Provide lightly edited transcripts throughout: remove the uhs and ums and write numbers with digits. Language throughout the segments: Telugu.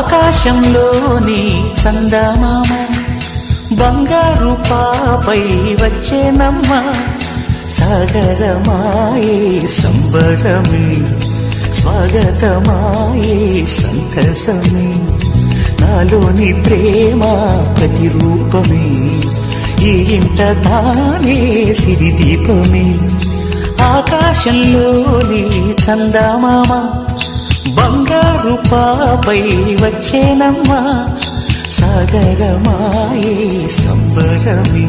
ఆకాశంలోని చందమామ బంగారు పాపై వచ్చేనమ్మ సాగరమాయే సంబరమే స్వాగతమాయే సంతసమే నాలోని ప్రేమ ప్రతిరూపమే ఈ ఇంట తానే సిరిదీపమే ఆకాశంలోని చందమామ బంగారు పాపై వచ్చేనమ్మా సాగరమాయే సంబరమే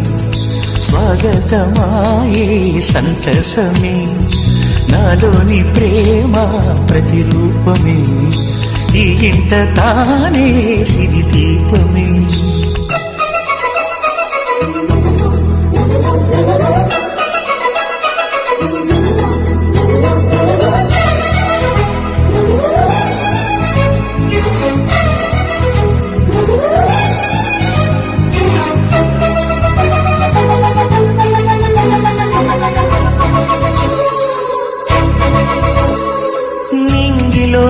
స్వాగతమాయే సంతసమే నాలోని ప్రేమ ప్రతిరూపమే ఈ ఇంట తానే సిరిదీపమే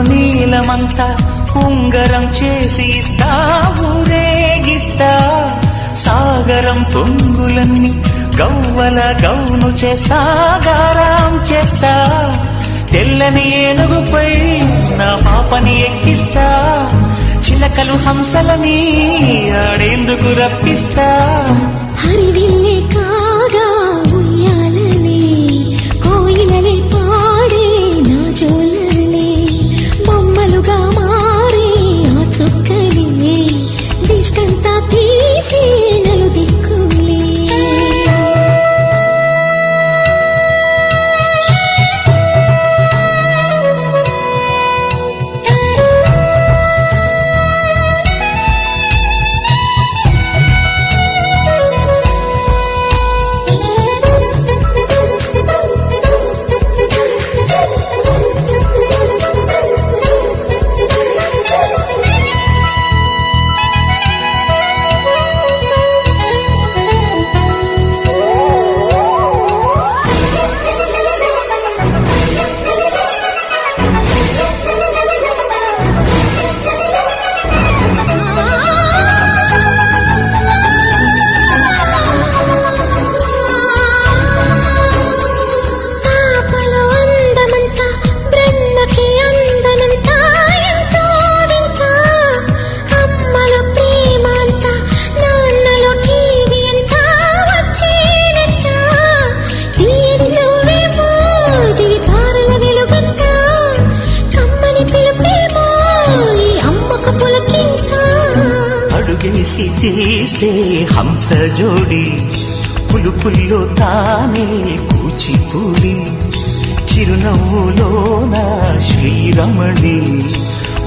నీలమంతా ఉంగరం చేసి ఇస్తా ఊరేగిస్తా సాగరం పొంగులన్నీ గవ్వల గౌను చేస్తా గారాం చేస్తా తెల్లని ఏనుగుపై నా పాపని ఎక్కిస్తా చిలకలు హంసలని ఆడేందుకు రప్పిస్తా హరివిల్లే కాగా ఉయ్యాలనే కోయిలనే పాడే నా జోలనే బొమ్మలుగా మారే ఆ చుక్కలే దిష్టంతా తీసి నలు దిక్కులే అడుగేసి తీస్తే హంస జోడి పులుపుల్లో తానే కూచిపూడి చిరునవ్వులోన శ్రీరమణి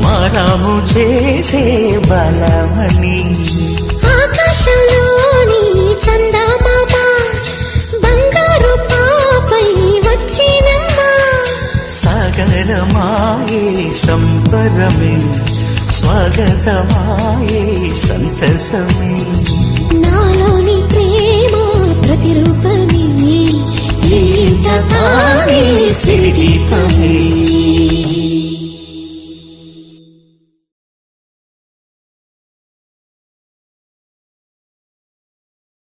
మారాము చేసే బలమణి ఆకాశంలోని చందమామ బంగారు పాపై వచ్చినమ్మా సాగరమాయే సంబరమే స్వాగతమాయే సంతసమే నాలోని ప్రేమ ప్రతిరూపమే ఈ ఇంట తానే సిరిదీపమే